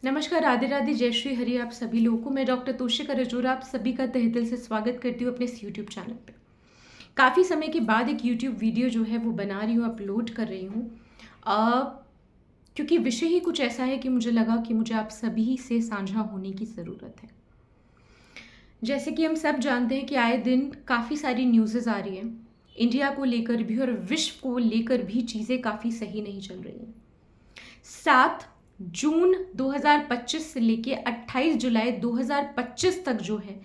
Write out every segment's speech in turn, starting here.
नमस्कार, राधे राधे, जय श्री हरि। आप सभी लोगों को मैं डॉक्टर तोशिका रजोरा आप सभी का तहे दिल से स्वागत करती हूँ अपने इस यूट्यूब चैनल पे। काफ़ी समय के बाद एक यूट्यूब वीडियो जो है वो बना रही हूँ, अपलोड कर रही हूँ, क्योंकि विषय ही कुछ ऐसा है कि मुझे लगा कि मुझे आप सभी से साझा होने की ज़रूरत है। जैसे कि हम सब जानते हैं कि आए दिन काफ़ी सारी न्यूज़ेज़ आ रही हैं, इंडिया को लेकर भी और विश्व को लेकर भी चीज़ें काफ़ी सही नहीं चल रही हैं। 7 जून 2025 से लेके 28 जुलाई 2025 तक जो है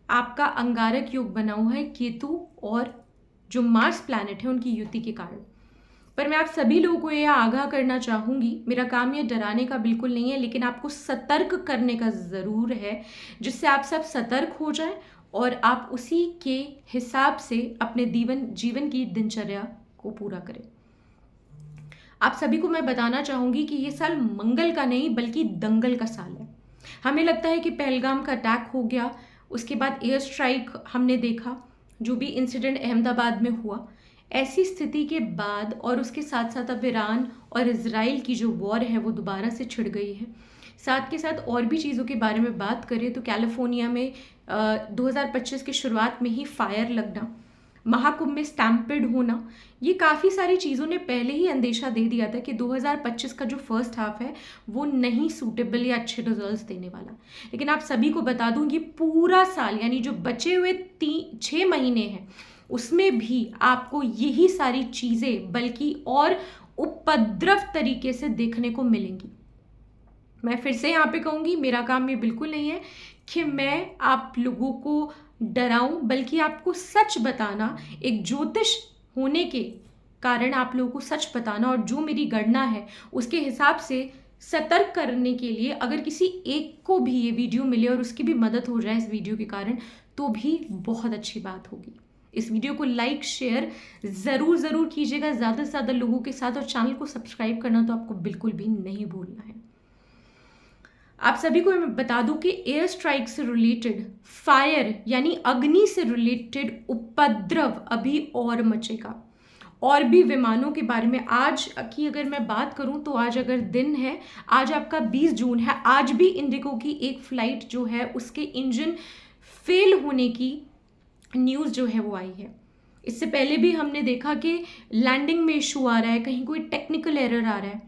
आपका अंगारक योग बना हुआ है केतु और जो मार्स प्लैनेट है उनकी युति के कारण। पर मैं आप सभी लोगों को यह आगाह करना चाहूँगी, मेरा काम यह डराने का बिल्कुल नहीं है, लेकिन आपको सतर्क करने का ज़रूर है, जिससे आप सब सतर्क हो जाएं और आप उसी के हिसाब से अपने जीवन की दिनचर्या को पूरा करें। आप सभी को मैं बताना चाहूँगी कि ये साल मंगल का नहीं बल्कि दंगल का साल है। हमें लगता है कि पहलगाम का अटैक हो गया, उसके बाद एयर स्ट्राइक हमने देखा, जो भी इंसिडेंट अहमदाबाद में हुआ, ऐसी स्थिति के बाद और उसके साथ साथ अब ईरान और इजराइल की जो वॉर है वो दोबारा से छिड़ गई है। साथ के साथ और भी चीज़ों के बारे में बात करें तो कैलिफोर्निया में 2025 की शुरुआत में ही फायर लगना, महाकुंभ में स्टैम्पेड होना, ये काफ़ी सारी चीज़ों ने पहले ही अंदेशा दे दिया था कि 2025 का जो फर्स्ट हाफ है वो नहीं सूटेबल या अच्छे रिजल्ट्स देने वाला। लेकिन आप सभी को बता दूं ये पूरा साल यानी जो बचे हुए 6 महीने हैं उसमें भी आपको यही सारी चीज़ें बल्कि और उपद्रव तरीके से देखने को मिलेंगी। मैं फिर से यहाँ पे कहूँगी, मेरा काम ये बिल्कुल नहीं है कि मैं आप लोगों को डराऊं, बल्कि आपको सच बताना, एक ज्योतिष होने के कारण आप लोगों को सच बताना और जो मेरी गणना है उसके हिसाब से सतर्क करने के लिए अगर किसी एक को भी ये वीडियो मिले और उसकी भी मदद हो जाए इस वीडियो के कारण, तो भी बहुत अच्छी बात होगी। इस वीडियो को लाइक शेयर ज़रूर कीजिएगा ज़्यादा से ज़्यादा लोगों के साथ, और चैनल को सब्सक्राइब करना तो आपको बिल्कुल भी नहीं भूलना है। आप सभी को मैं बता दूं कि एयर स्ट्राइक से रिलेटेड, फायर यानी अग्नि से रिलेटेड उपद्रव अभी और मचेगा। और भी विमानों के बारे में आज की अगर मैं बात करूं तो आज अगर दिन है, आज आपका 20 जून है, आज भी इंडिगो की एक फ्लाइट जो है उसके इंजन फेल होने की न्यूज़ जो है वो आई है। इससे पहले भी हमने देखा कि लैंडिंग में इशू आ रहा है, कहीं कोई टेक्निकल एरर आ रहा है,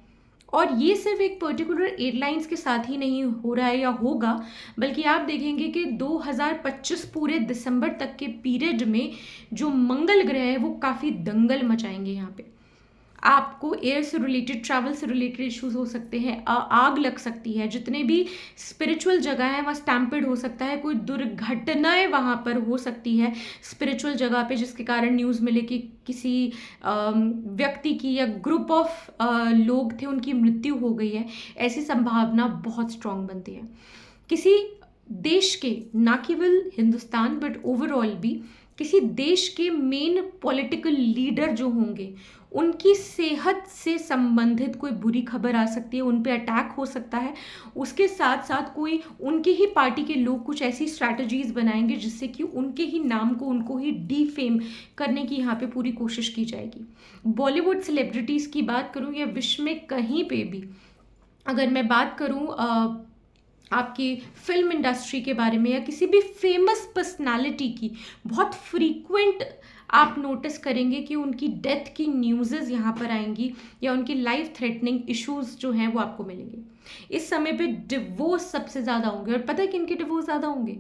और ये सिर्फ एक पर्टिकुलर एयरलाइंस के साथ ही नहीं हो रहा है या होगा, बल्कि आप देखेंगे कि 2025 पूरे दिसंबर तक के पीरियड में जो मंगल ग्रह है वो काफ़ी दंगल मचाएंगे। यहाँ पे आपको एयर से रिलेटेड, ट्रैवल से रिलेटेड इश्यूज हो सकते हैं, आग लग सकती है, जितने भी स्पिरिचुअल जगह है वहाँ स्टैम्पेड हो सकता है, कोई दुर्घटनाएं वहाँ पर हो सकती है स्पिरिचुअल जगह पे, जिसके कारण न्यूज़ मिले कि किसी व्यक्ति की या ग्रुप ऑफ लोग थे उनकी मृत्यु हो गई है। ऐसी संभावना बहुत स्ट्रांग बनती है। किसी देश के, ना केवल हिंदुस्तान बट ओवरऑल भी किसी देश के मेन पॉलिटिकल लीडर जो होंगे उनकी सेहत से संबंधित कोई बुरी खबर आ सकती है, उन पे अटैक हो सकता है। उसके साथ साथ कोई उनके ही पार्टी के लोग कुछ ऐसी स्ट्रैटेजीज बनाएंगे जिससे कि उनके ही नाम को, उनको ही डीफेम करने की यहाँ पे पूरी कोशिश की जाएगी। बॉलीवुड सेलिब्रिटीज़ की बात करूँ या विश्व में कहीं पे भी अगर मैं बात करूँ आपकी फिल्म इंडस्ट्री के बारे में या किसी भी फेमस पर्सनालिटी की, बहुत फ्रीक्वेंट आप नोटिस करेंगे कि उनकी डेथ की न्यूज़ेज़ यहाँ पर आएंगी या उनकी लाइफ थ्रेटनिंग इश्यूज जो हैं वो आपको मिलेंगे। इस समय पे डिवोर्स सबसे ज़्यादा होंगे, और पता है किनके डिवोर्स ज़्यादा होंगे?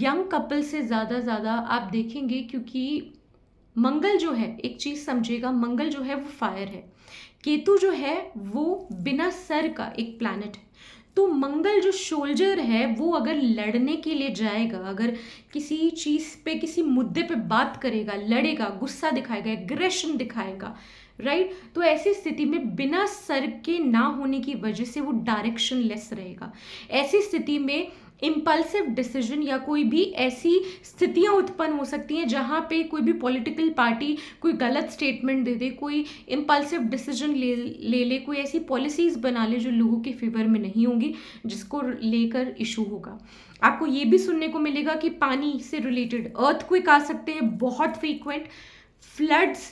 यंग कपल से ज़्यादा आप देखेंगे, क्योंकि मंगल जो है, एक चीज़ समझिएगा, मंगल जो है वो फायर है, केतु जो है वो बिना सर का एक प्लैनेट है। तो मंगल जो सोल्जर है वो अगर लड़ने के लिए जाएगा, अगर किसी चीज़ पे, किसी मुद्दे पे बात करेगा, लड़ेगा, गुस्सा दिखाएगा, एग्रेशन दिखाएगा, राइट, तो ऐसी स्थिति में बिना सर के ना होने की वजह से वो डायरेक्शन लेस रहेगा। ऐसी स्थिति में इम्पल्सिव डिसीजन या कोई भी ऐसी स्थितियां उत्पन्न हो सकती हैं जहां पे कोई भी पॉलिटिकल पार्टी कोई गलत स्टेटमेंट दे दे, कोई इम्पल्सिव डिसीजन ले ले, कोई ऐसी पॉलिसीज बना ले जो लोगों के फेवर में नहीं होंगी, जिसको लेकर इशू होगा। आपको ये भी सुनने को मिलेगा कि पानी से रिलेटेड अर्थक्वेक आ सकते हैं, बहुत फ्रीक्वेंट फ्लड्स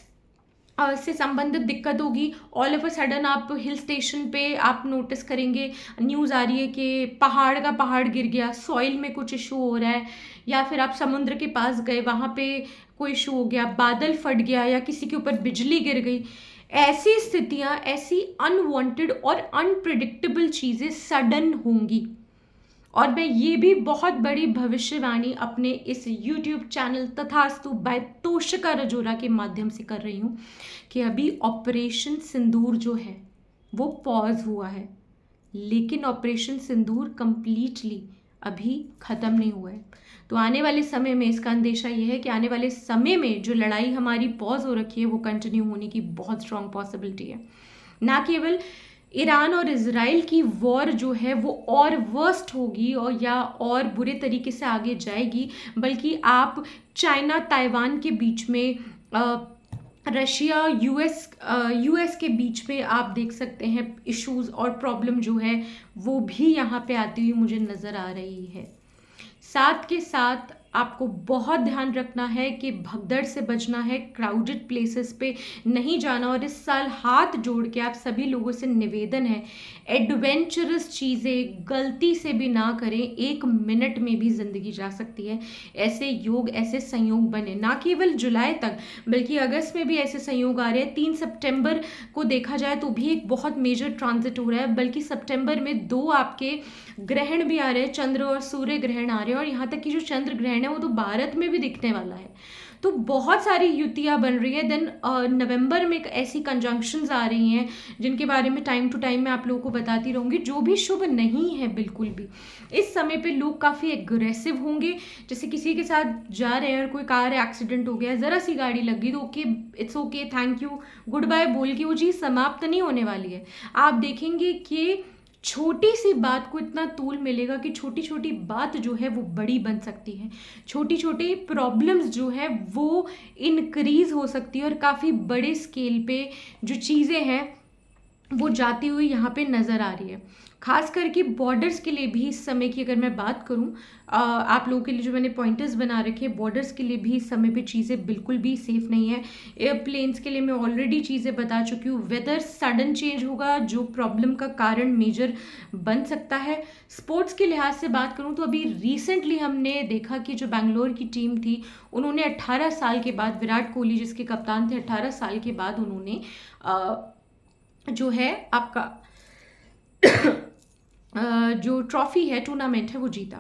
से संबंधित दिक्कत होगी। ऑल ऑफ अ सडन आप हिल स्टेशन पे आप नोटिस करेंगे, न्यूज़ आ रही है कि पहाड़ गिर गया, सॉइल में कुछ इशू हो रहा है, या फिर आप समुद्र के पास गए, वहाँ पे कोई इशू हो गया, बादल फट गया, या किसी के ऊपर बिजली गिर गई। ऐसी स्थितियाँ, ऐसी अनवांटेड और अनप्रिडिक्टेबल चीज़ें सडन होंगी। और मैं ये भी बहुत बड़ी भविष्यवाणी अपने इस YouTube चैनल तथास्तु बाय तोशिका रजोरा के माध्यम से कर रही हूँ कि अभी ऑपरेशन सिंदूर जो है वो पॉज हुआ है, लेकिन ऑपरेशन सिंदूर कंप्लीटली अभी ख़त्म नहीं हुआ है। तो आने वाले समय में इसका अंदेशा ये है कि आने वाले समय में जो लड़ाई हमारी पॉज हो रखी है वो कंटिन्यू होने की बहुत स्ट्रांग पॉसिबिलिटी है। ना केवल ईरान और इजराइल की वॉर जो है वो और वर्स्ट होगी और बुरे तरीके से आगे जाएगी, बल्कि आप चाइना ताइवान के बीच में, रशिया यूएस के बीच में आप देख सकते हैं इश्यूज और प्रॉब्लम जो है वो भी यहाँ पे आती हुई मुझे नज़र आ रही है। साथ के साथ आपको बहुत ध्यान रखना है कि भगदड़ से बचना है, क्राउडेड प्लेसेस पे नहीं जाना। और इस साल हाथ जोड़ के आप सभी लोगों से निवेदन है, एडवेंचरस चीज़ें गलती से भी ना करें। 1 मिनट में भी ज़िंदगी जा सकती है। ऐसे योग, ऐसे संयोग बने, ना केवल जुलाई तक बल्कि अगस्त में भी ऐसे संयोग आ रहे हैं। 3 सितंबर को देखा जाए तो भी एक बहुत मेजर ट्रांजिट हो रहा है, बल्कि सितंबर में 2 आपके ग्रहण भी आ रहे हैं, चंद्र और सूर्य ग्रहण आ रहे हैं। और यहाँ तक कि जो चंद्र ग्रहण है वो तो भारत में भी दिखने वाला है। तो बहुत सारी युतियाँ बन रही है। देन नवंबर में ऐसी कंजंक्शंस आ रही हैं जिनके बारे में टाइम टू टाइम मैं आप लोगों को बताती रहूँगी, जो भी शुभ नहीं है बिल्कुल भी। इस समय पे लोग काफ़ी एग्रेसिव होंगे। जैसे किसी के साथ जा रहे हैं और कोई कार एक्सीडेंट हो गया, ज़रा सी गाड़ी लग गई तो okay, it's okay, thank you, goodbye बोल के वो चीज़ समाप्त नहीं होने वाली है। आप देखेंगे कि छोटी सी बात को इतना तूल मिलेगा कि छोटी छोटी बात जो है वो बड़ी बन सकती है, छोटी छोटी प्रॉब्लम्स जो है वो इनक्रीज हो सकती है, और काफ़ी बड़े स्केल पे जो चीज़ें हैं वो जाती हुई यहाँ पे नज़र आ रही है। खास करके बॉर्डर्स के लिए भी इस समय की अगर मैं बात करूँ, आप लोगों के लिए जो मैंने पॉइंटर्स बना रखे हैं, बॉर्डर्स के लिए भी इस समय पे चीज़ें बिल्कुल भी सेफ नहीं है। एयरप्लेन्स के लिए मैं ऑलरेडी चीज़ें बता चुकी हूँ। वेदर सडन चेंज होगा जो प्रॉब्लम का कारण मेजर बन सकता है। स्पोर्ट्स के लिहाज से बात करूँ तो अभी रिसेंटली हमने देखा कि जो बैंगलोर की टीम थी उन्होंने 18 साल के बाद, विराट कोहली जिसके कप्तान थे, 18 साल के बाद उन्होंने जो है आपका जो ट्रॉफी है, टूर्नामेंट है, वो जीता।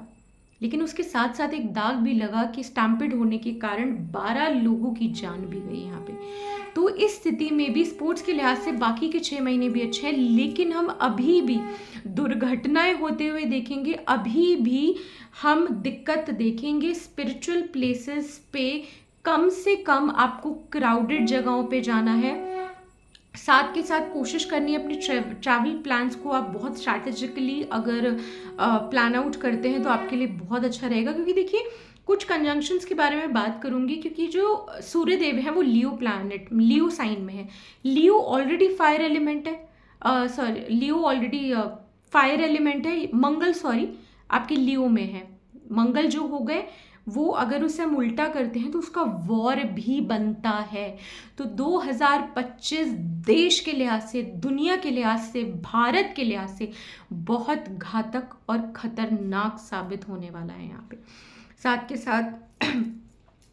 लेकिन उसके साथ साथ एक दाग भी लगा कि स्टैम्पेड होने के कारण 12 लोगों की जान भी गई यहाँ पे। तो इस स्थिति में भी स्पोर्ट्स के लिहाज से बाकी के 6 महीने भी अच्छे हैं, लेकिन हम अभी भी दुर्घटनाएं होते हुए देखेंगे, अभी भी हम दिक्कत देखेंगे। स्पिरिचुअल प्लेसेस पे कम से कम आपको क्राउडेड जगहों पे जाना है। साथ के साथ कोशिश करनी है अपनी ट्रैवल प्लान्स को आप बहुत स्ट्रैटेजिकली अगर प्लान आउट करते हैं तो आपके लिए बहुत अच्छा रहेगा। क्योंकि देखिए कुछ कंजंक्शंस के बारे में बात करूंगी, क्योंकि जो सूर्यदेव है वो लियो प्लैनेट, लियो साइन में है। लियो ऑलरेडी फायर एलिमेंट है, लियो ऑलरेडी फायर एलिमेंट है। मंगल आपके लियो में है। मंगल जो हो गए वो अगर उसे हम उल्टा करते हैं तो उसका वॉर भी बनता है। तो 2025 देश के लिहाज से, दुनिया के लिहाज से, भारत के लिहाज से बहुत घातक और खतरनाक साबित होने वाला है यहाँ पे। साथ के साथ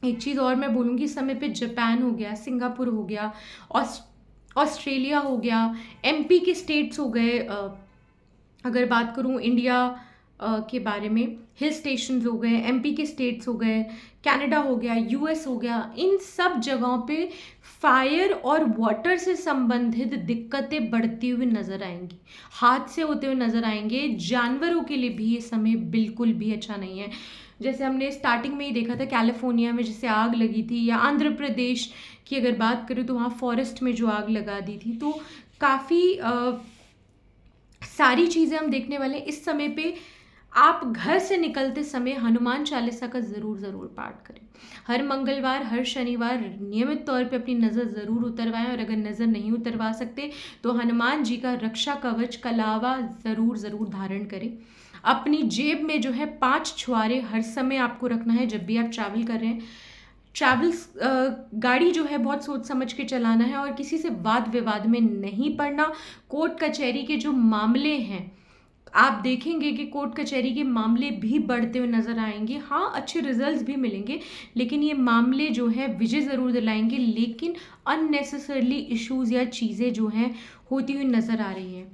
एक चीज़ और मैं बोलूँगी, इस समय पे जापान हो गया, सिंगापुर हो गया, ऑस्ट्रेलिया हो गया, MP के स्टेट्स हो गए, अगर बात करूँ इंडिया के बारे में, हिल स्टेशंस हो गए, MP के स्टेट्स हो गए, कनाडा हो गया, US हो गया, इन सब जगहों पे फायर और वाटर से संबंधित दिक्कतें बढ़ती हुई नज़र आएंगी, हादसे होते हुए नज़र आएंगे। जानवरों के लिए भी ये समय बिल्कुल भी अच्छा नहीं है। जैसे हमने स्टार्टिंग में ही देखा था कैलिफोर्निया में जैसे आग लगी थी, या आंध्र प्रदेश की अगर बात करें तो वहाँ फॉरेस्ट में जो आग लगा दी थी। तो काफ़ी सारी चीज़ें हम देखने वाले इस समय पे। आप घर से निकलते समय हनुमान चालीसा का ज़रूर पाठ करें। हर मंगलवार, हर शनिवार नियमित तौर पे अपनी नज़र ज़रूर उतरवाएं, और अगर नज़र नहीं उतरवा सकते तो हनुमान जी का रक्षा कवच कलावा ज़रूर धारण करें। अपनी जेब में जो है 5 छुआरे हर समय आपको रखना है जब भी आप ट्रैवल कर रहे हैं। ट्रैवल्स गाड़ी जो है बहुत सोच समझ के चलाना है और किसी से वाद विवाद में नहीं पड़ना। कोर्ट कचहरी के जो मामले हैं, आप देखेंगे कि कोर्ट कचहरी के मामले भी बढ़ते हुए नज़र आएंगे। हाँ, अच्छे रिजल्ट्स भी मिलेंगे, लेकिन ये मामले जो है विजय ज़रूर दिलाएंगे, लेकिन अननेसेसरली इश्यूज़ या चीज़ें जो हैं होती हुई नज़र आ रही हैं।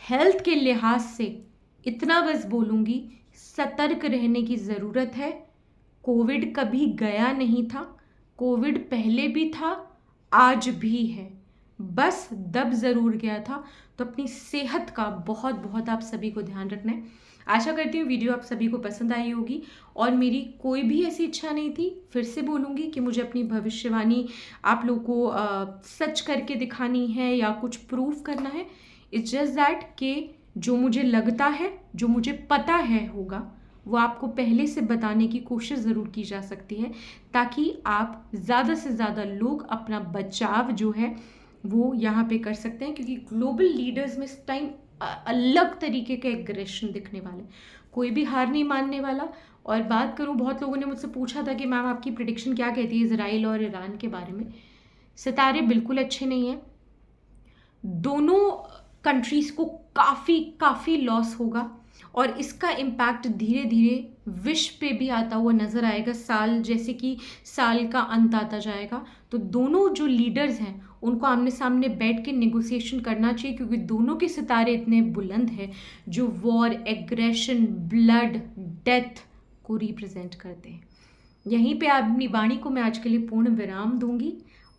हेल्थ के लिहाज से इतना बस बोलूँगी, सतर्क रहने की ज़रूरत है। कोविड कभी गया नहीं था, कोविड पहले भी था, आज भी है, बस दब ज़रूर गया था। तो अपनी सेहत का बहुत बहुत आप सभी को ध्यान रखना है। आशा करती हूँ वीडियो आप सभी को पसंद आई होगी, और मेरी कोई भी ऐसी इच्छा नहीं थी, फिर से बोलूँगी, कि मुझे अपनी भविष्यवाणी आप लोगों को सच करके दिखानी है या कुछ प्रूफ करना है। इट्स जस्ट दैट कि जो मुझे लगता है, जो मुझे पता है होगा, वो आपको पहले से बताने की कोशिश ज़रूर की जा सकती है, ताकि आप ज़्यादा से ज़्यादा लोग अपना बचाव जो है वो यहाँ पे कर सकते हैं। क्योंकि ग्लोबल लीडर्स में इस टाइम अलग तरीके के एग्रेशन दिखने वाले, कोई भी हार नहीं मानने वाला। और बात करूँ, बहुत लोगों ने मुझसे पूछा था कि मैम आपकी प्रिडिक्शन क्या कहती है इजराइल और ईरान के बारे में। सितारे बिल्कुल अच्छे नहीं हैं, दोनों कंट्रीज़ को काफ़ी लॉस होगा, और इसका इम्पैक्ट धीरे धीरे विश्व पे भी आता हुआ नज़र आएगा। साल जैसे कि साल का अंत आता जाएगा, तो दोनों जो लीडर्स हैं उनको आमने सामने बैठ के नेगोशिएशन करना चाहिए, क्योंकि दोनों के सितारे इतने बुलंद हैं जो वॉर, एग्रेशन, ब्लड, डेथ को रिप्रेजेंट करते हैं। यहीं पे अपनी वाणी को मैं आज के लिए पूर्ण विराम दूंगी,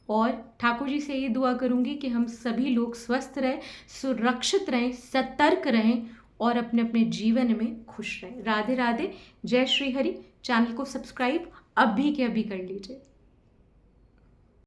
और ठाकुर जी से ये दुआ करूंगी कि हम सभी लोग स्वस्थ रहें, सुरक्षित रहें, सतर्क रहें, और अपने अपने जीवन में खुश रहें। राधे राधे, जय श्री हरि। चैनल को सब्सक्राइब अभी के अभी कर लीजिए।